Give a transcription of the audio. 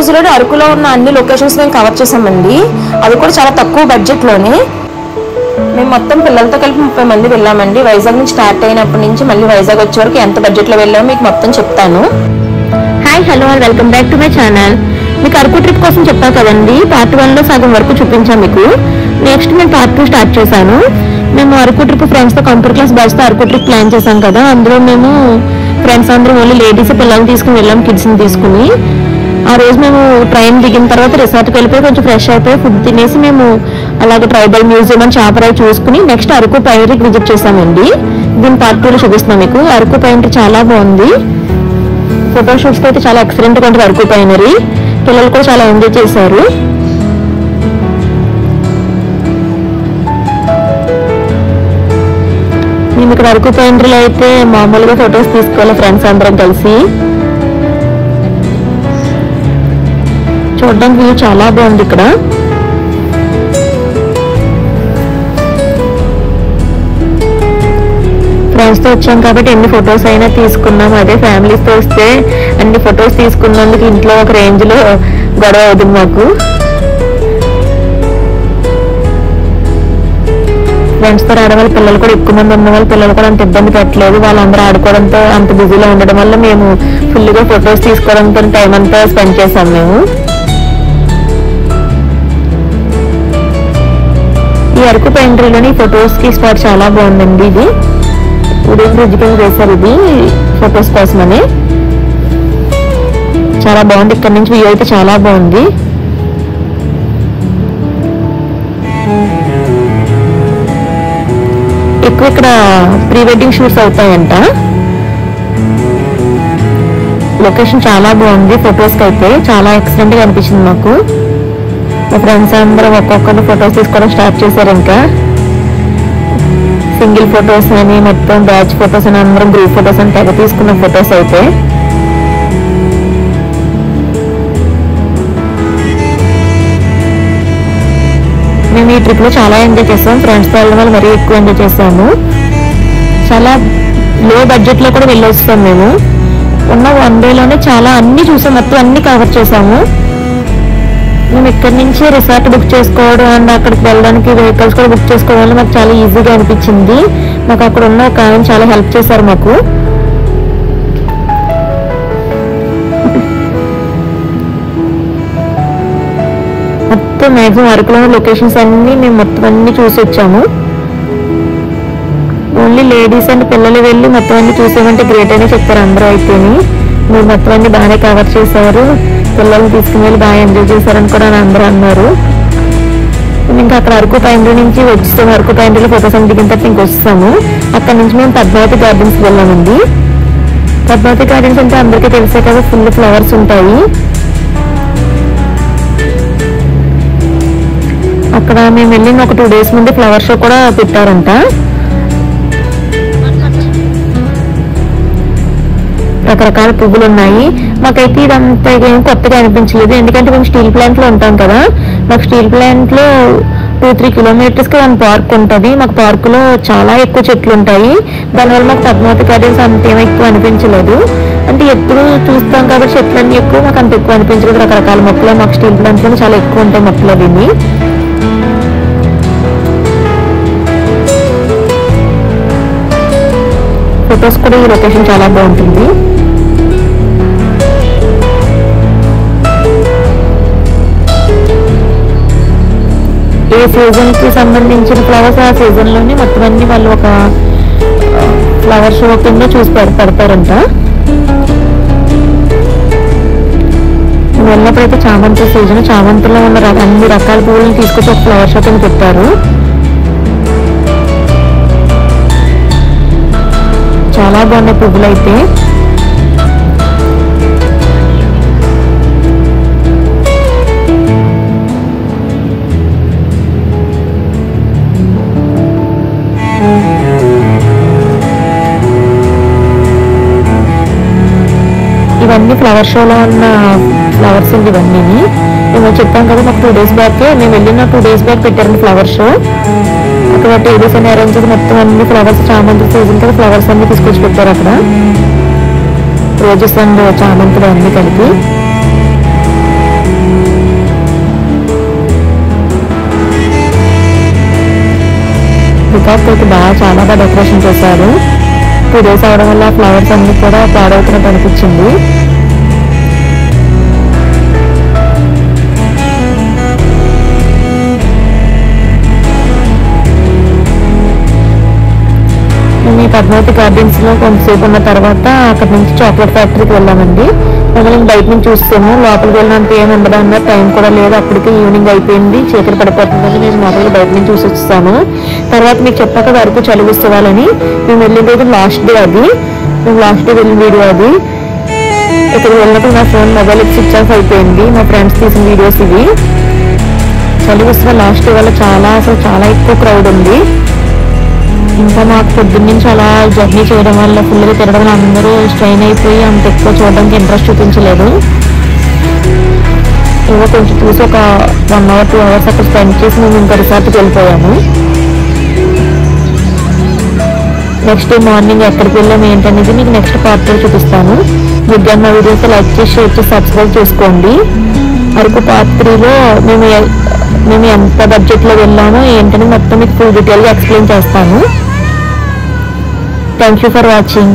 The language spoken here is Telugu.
రోజుల్లోనే అరకులో ఉన్న అన్ని లొకేషన్స్ మేము కవర్ చేసామండి. అది కూడా చాలా తక్కువ బడ్జెట్లోనే. మేము మొత్తం పిల్లలతో కలిపి 30 మంది వెళ్ళామండి. వైజాగ్ నుంచి స్టార్ట్ అయినప్పటి నుంచి మళ్ళీ వైజాగ్ వచ్చే వరకు ఎంత బడ్జెట్లో వెళ్ళామో మీకు మొత్తం చెప్తాను. Hi hello welcome back to my channel. మీకు అరకు ట్రిప్ కోసం చెప్పాను కదండి, పార్ట్ 1లో సగం వరకు చూపించాను మీకు. నెక్స్ట్ నేను పార్ట్ 2 స్టార్ట్ చేశాను. మేము అరకు ట్రిప్ ఫ్రెండ్స్తో కంప్యూటర్ క్లాస్ బ్యాచ్తో అరకు ట్రిప్ ప్లాన్ చేశాం కదా. అందులో మేము ఫ్రెండ్స్ అందరం ఓన్లీ లేడీస్ పిల్లల్ని తీసుకుని వెళ్ళాం, కిడ్స్ని తీసుకుని. ఆ రోజు మేము ట్రైన్ దిగిన తర్వాత రిసార్ట్కి వెళ్ళిపోయి కొంచెం ఫ్రెష్ అయిపోయి ఫుడ్ తినేసి మేము అలాగే ట్రైబల్ మ్యూజియం అని చాపరాయి చూసుకుని నెక్స్ట్ అరకు పైనరీకి విజిట్ చేసామండి. దీని పార్ట్ 2లో చూపిస్తున్నాం మీకు. అరకు పైనరీ చాలా బాగుంది. ఫోటోషూట్స్కి అయితే చాలా ఎక్సలెంట్గా ఉంటుంది అరకు పైనరీ. పిల్లలు కూడా చాలా ఎంజాయ్ చేశారు. మేము ఇక్కడ అరకు పైనరీలో అయితే మామూలుగా ఫొటోస్ తీసుకోవాలి ఫ్రెండ్స్ అందరం కలిసి. చూడడానికి వ్యూ చాలా బాగుంది ఇక్కడ. ఫ్రెండ్స్తో వచ్చాం కాబట్టి ఎన్ని ఫొటోస్ అయినా తీసుకున్నాం. అదే ఫ్యామిలీస్తో వస్తే అన్ని ఫొటోస్ తీసుకున్నందుకు ఇంట్లో ఒక రేంజ్లో గొడవ అవుతుంది మాకు. ఫ్రెండ్స్తో రావడం వల్ల పిల్లలు కూడా ఎక్కువ మంది ఉన్న వాళ్ళ పిల్లలు కూడా అంత ఇబ్బంది పెట్టలేదు. వాళ్ళందరూ ఆడుకోవడంతో అంత బిజీలో ఉండడం వల్ల మేము ఫుల్గా ఫొటోస్ తీసుకోవడంతో టైం అంతా స్పెండ్ చేసాం మేము. ఈ అరకు పైనరీలోని ఫొటోస్కి స్పాట్ చాలా బాగుందండి. ఇది ఉదయం బ్రిడ్జ్ కింద వేశారు ఇది ఫొటోస్ కోసమని. చాలా బాగుంది. ఇక్కడ నుంచి వ్యూ అయితే చాలా బాగుంది. ఎక్కువ ఇక్కడ ప్రీ వెడ్డింగ్ షూట్స్ అవుతాయంట. లొకేషన్ చాలా బాగుంది. ఫొటోస్కి అయితే చాలా ఎక్సలెంట్గా అనిపించింది మాకు. మా ఫ్రెండ్స్ అందరూ ఒక్కొక్కరు ఫొటోస్ తీసుకోవడం స్టార్ట్ చేశారు. ఇంకా సింగిల్ ఫొటోస్ అని మొత్తం బ్యాచ్ ఫొటోస్ అని అందరం గ్రూప్ ఫొటోస్ అని తెగ తీసుకున్న ఫొటోస్ అయితే. మేము ఈ ట్రిప్లో చాలా ఎంజాయ్ చేసాం. ఫ్రెండ్స్తో వెళ్ళడం వల్ల మరీ ఎక్కువ ఎంజాయ్ చేసాము. చాలా లో బడ్జెట్లో కూడా వెళ్ళొస్తాం మేము. ఉన్న 1 డేలోనే చాలా అన్ని చూసాం, మొత్తం అన్ని కవర్ చేసాము. మేము ఇక్కడి నుంచి రిసార్ట్ బుక్ చేసుకోవడం అండ్ అక్కడికి వెళ్ళడానికి వెహికల్స్ కూడా బుక్ చేసుకోవడం వల్ల మాకు చాలా ఈజీగా అనిపించింది. మాకు అక్కడ ఉన్న ఒక ఆయన చాలా హెల్ప్ చేశారు మాకు. మొత్తం మ్యాక్సిమం అరకులో లొకేషన్స్ అన్ని మేము మొత్తం అన్ని చూసి వచ్చాము. ఓన్లీ లేడీస్ అండ్ పిల్లలు వెళ్ళి మొత్తం అన్ని చూసామంటే గ్రేట్ అని చెప్తారు అందరూ. అయితేని మీరు మొత్తం అన్ని బాగానే కవర్ చేశారు, పిల్లల్ని తీసుకుని వెళ్ళి బాగా ఎంజాయ్ చేశారని కూడా అందరూ అన్నారు. ఇంకా అక్కడ అరకు పైనరీ నుంచి వచ్చేసాము. అరకు పైనరీలో ఫొటోస్ అన్ని దిగిన తర్వాత ఇంక వస్తాము. అక్కడ నుంచి మేము పద్మావతి గార్డెన్స్కి వెళ్ళామండి. పద్మావతి గార్డెన్స్ అంటే అందరికీ తెలిసే కదా, ఫుల్ ఫ్లవర్స్ ఉంటాయి. అక్కడ మేము వెళ్ళిన ఒక 2 డేస్ ముందు ఫ్లవర్ షో కూడా పెట్టారంట. రకరకాల పువ్వులు ఉన్నాయి. మాకైతే ఇదంతా ఏం కొత్తగా అనిపించలేదు, ఎందుకంటే మేము స్టీల్ ప్లాంట్లో ఉంటాం కదా. మాకు స్టీల్ ప్లాంట్లో 2-3 కిలోమీటర్స్కి 1 పార్క్ ఉంటుంది. మాకు పార్కులో చాలా ఎక్కువ చెట్లు ఉంటాయి. దానివల్ల మాకు పద్మావతి గార్డెన్స్ అంతేమో ఎక్కువ అనిపించలేదు. అంటే ఎప్పుడు చూస్తాం కాబట్టి చెట్లన్నీ ఎక్కువ, మాకు అంత ఎక్కువ అనిపించలేదు. రకరకాల మొక్కలు మాకు స్టీల్ ప్లాంట్లో చాలా ఎక్కువ ఉంటాయి మొక్కలు. అవి ఫొటోస్ కూడా ఈ లొకేషన్ చాలా బాగుంటుంది. ఏ సీజన్కి సంబంధించిన ఫ్లవర్స్ ఆ సీజన్లోనే మొత్తం అన్ని వాళ్ళు ఒక ఫ్లవర్ షో కింద చూసి పెడతారంట. వెళ్ళినప్పుడైతే చామంతి సీజన్, చామంతిలో ఉన్న అన్ని రకాల పువ్వులను తీసుకొచ్చి ఒక ఫ్లవర్ షో కింద పెట్టారు. చాలా బాగున్నాయి పువ్వులు అయితే. ఇవన్నీ ఫ్లవర్ షోలో ఉన్న ఫ్లవర్స్ అండి. ఇవన్నీ మేము చెప్పాం కదా, మాకు 2 డేస్ బ్యాక్ మేము వెళ్ళిన 2 డేస్ బ్యాక్ పెట్టారండి ఫ్లవర్ షో. అక్కడ టేబుల్స్ అన్ని అరేంజ్ చేసి మొత్తం అన్ని ఫ్లవర్స్, చామంతి సీజన్ కదా ఫ్లవర్స్ అన్ని తీసుకొచ్చి పెట్టారు అక్కడ. రోజెస్ అండ్ చామంతులు అన్ని కలిపి పికాక్ అయితే చాలా బాగా డెకరేషన్ చేశారు. 2 days అవడం వల్ల ఫ్లవర్స్ అన్ని కూడా పాడవుతున్నట్టు అనిపించింది. మేము ఈ పద్మావతి గార్డెన్స్ లో కొంతసేపు ఉన్న తర్వాత అక్కడ నుంచి చాక్లెట్ ఫ్యాక్టరీకి వెళ్ళామండి. మేము బయట నుంచి చూస్తాము, లోపలికి వెళ్ళినంత ఏమి ఉండదు అన్న, టైం కూడా లేదు, అప్పటికి ఈవినింగ్ అయిపోయింది, చీకటి పడిపోతుందని మేము మామూలుగా బయట నుంచి చూసి వచ్చేసాము. తర్వాత మీకు చెప్పాక వరకు చలివిస్తవాలని మేము వెళ్ళిన రోజు లాస్ట్ డే అది, మేము లాస్ట్ డే వెళ్ళిన వీడియో అది. ఇక్కడ వెళ్ళినప్పుడు నా ఫోన్ మొబైల్ స్విచ్ ఆఫ్ అయిపోయింది. మా ఫ్రెండ్స్ తీసిన వీడియోస్ ఇవి. చలివిస్తువ లాస్ట్ డే వల్ల చాలా ఎక్కువ క్రౌడ్ ఉంది. ఇంకా మాకు పొద్దున్న నుంచి అలా జర్నీ చేయడం వల్ల ఫుల్గా తిరగడం వల్ల అందరూ స్ట్రెయిన్ అయిపోయి అంత ఎక్కువ చూడడానికి ఇంట్రెస్ట్ చూపించలేదు. ఏదో కొంచెం చూసి ఒక 1 hour 2 hours అక్కడ స్పెండ్ చేసి మేము ఇంకా రిసార్ట్కి వెళ్ళిపోయాము. నెక్స్ట్ డే మార్నింగ్ ఎక్కడికి వెళ్ళాము ఏంటనేది మీకు నెక్స్ట్ పార్ట్లో చూపిస్తాను. మీకు కానీ మా వీడియోస్ లైక్ చేసి షేర్ చేసి సబ్స్క్రైబ్ చేసుకోండి. అరకు పార్ట్ 3లో మేము ఎంత బడ్జెట్లో వెళ్ళామో ఏంటని మొత్తం మీకు ఫుల్ డీటెయిల్గా ఎక్స్ప్లెయిన్ చేస్తాను. Thank you for watching.